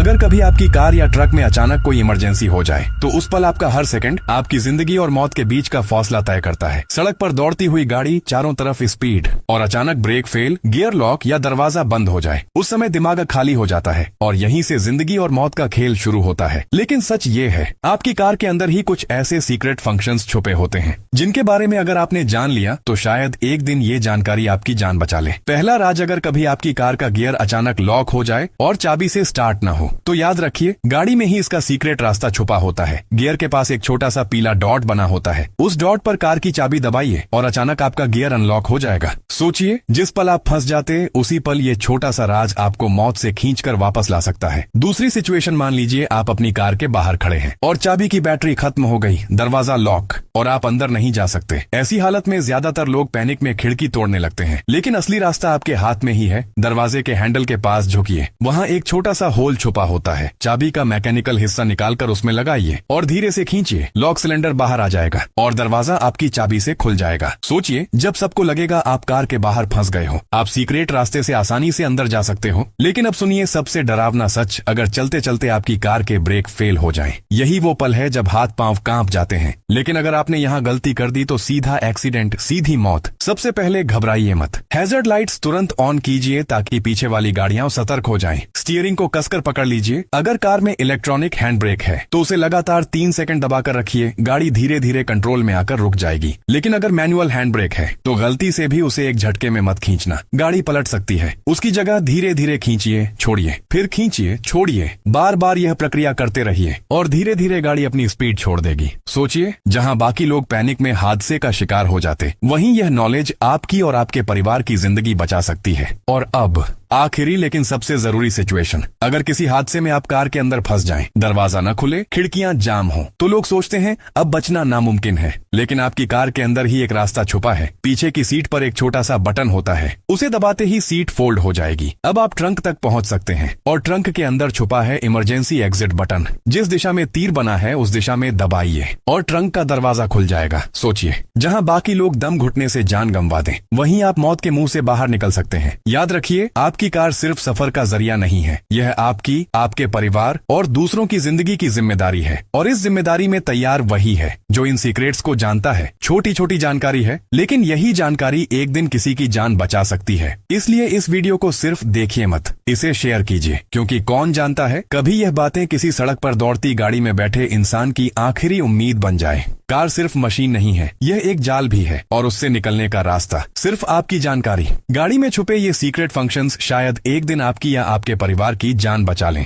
अगर कभी आपकी कार या ट्रक में अचानक कोई इमरजेंसी हो जाए तो उस पल आपका हर सेकंड आपकी जिंदगी और मौत के बीच का फैसला तय करता है। सड़क पर दौड़ती हुई गाड़ी, चारों तरफ स्पीड और अचानक ब्रेक फेल, गियर लॉक या दरवाजा बंद हो जाए, उस समय दिमाग खाली हो जाता है और यहीं से जिंदगी और मौत का खेल शुरू होता है। लेकिन सच ये है, आपकी कार के अंदर ही कुछ ऐसे सीक्रेट फंक्शंस छुपे होते हैं जिनके बारे में अगर आपने जान लिया तो शायद एक दिन ये जानकारी आपकी जान बचा ले। पहला राज, अगर कभी आपकी कार का गियर अचानक लॉक हो जाए और चाबी से स्टार्ट ना हो तो याद रखिए, गाड़ी में ही इसका सीक्रेट रास्ता छुपा होता है। गियर के पास एक छोटा सा पीला डॉट बना होता है, उस डॉट पर कार की चाबी दबाइए और अचानक आपका गियर अनलॉक हो जाएगा। सोचिए, जिस पल आप फंस जाते उसी पल ये छोटा सा राज आपको मौत से खींचकर वापस ला सकता है। दूसरी सिचुएशन, मान लीजिए आप अपनी कार के बाहर खड़े हैं और चाबी की बैटरी खत्म हो गई, दरवाजा लॉक और आप अंदर नहीं जा सकते। ऐसी हालत में ज्यादातर लोग पैनिक में खिड़की तोड़ने लगते हैं, लेकिन असली रास्ता आपके हाथ में ही है। दरवाजे के हैंडल के पास झुकिए, वहाँ एक छोटा सा होल छुपा होता है। चाबी का मैकेनिकल हिस्सा निकालकर उसमें लगाइए और धीरे से खींचिए, लॉक सिलेंडर बाहर आ जाएगा और दरवाजा आपकी चाबी से खुल जाएगा। सोचिए, जब सबको लगेगा आप कार के बाहर फंस गए हो, आप सीक्रेट रास्ते से आसानी से अंदर जा सकते हो। लेकिन अब सुनिए सबसे डरावना सच, अगर चलते चलते आपकी कार के ब्रेक फेल हो जाएं, यही वो पल है जब हाथ पांव कांप जाते हैं। लेकिन अगर आपने यहाँ गलती कर दी तो सीधा एक्सीडेंट, सीधी मौत। सबसे पहले घबराइए मत, हैजर्ड लाइट्स तुरंत ऑन कीजिए ताकि पीछे वाली गाड़ियां सतर्क हो जाएं। स्टीयरिंग को कसकर पकड़ लीजिए। अगर कार में इलेक्ट्रॉनिक हैंड ब्रेक है तो उसे लगातार 3 सेकंड दबाकर रखिए, गाड़ी धीरे धीरे कंट्रोल में आकर रुक जाएगी। लेकिन अगर मैनुअल हैंड ब्रेक है तो गलती से भी उसे एक झटके में मत खींचना, गाड़ी पलट सकती है। उसकी जगह धीरे धीरे खींचिए, छोड़िए, फिर खींचिए, छोड़िए, बार बार यह प्रक्रिया करते रहिए और धीरे धीरे गाड़ी अपनी स्पीड छोड़ देगी। सोचिए, जहां बाकी लोग पैनिक में हादसे का शिकार हो जाते, वहीं यह नॉलेज आपकी और आपके परिवार की जिंदगी बचा सकती है। और अब आखिरी लेकिन सबसे जरूरी सिचुएशन, अगर किसी हादसे में आप कार के अंदर फंस जाएं, दरवाजा न खुले, खिड़कियां जाम हो, तो लोग सोचते हैं अब बचना नामुमकिन है। लेकिन आपकी कार के अंदर ही एक रास्ता छुपा है। पीछे की सीट पर एक छोटा सा बटन होता है, उसे दबाते ही सीट फोल्ड हो जाएगी। अब आप ट्रंक तक पहुंच सकते हैं और ट्रंक के अंदर छुपा है इमरजेंसी एग्जिट बटन। जिस दिशा में तीर बना है उस दिशा में दबाइए और ट्रंक का दरवाजा खुल जाएगा। सोचिए, जहां बाकी लोग दम घुटने से जान गंवा दें, वहीं आप मौत के मुंह से बाहर निकल सकते हैं। याद रखिए, आपकी कार सिर्फ सफर का जरिया नहीं है, यह आपकी, आपके परिवार और दूसरों की जिंदगी की जिम्मेदारी है। और इस जिम्मेदारी में तैयार वही है जो इन सीक्रेट्स को जानता है। छोटी छोटी जानकारी है, लेकिन यही जानकारी एक दिन किसी की जान बचा सकती है। इसलिए इस वीडियो को सिर्फ देखिए मत, इसे शेयर कीजिए, क्योंकि कौन जानता है कभी यह बातें किसी सड़क पर दौड़ती गाड़ी में बैठे इंसान की आखिरी उम्मीद बन जाए। कार सिर्फ मशीन नहीं है, यह एक जाल भी है और उससे निकलने का रास्ता सिर्फ आपकी जानकारी। गाड़ी में छुपे ये सीक्रेट फंक्शंस शायद एक दिन आपकी या आपके परिवार की जान बचा लें।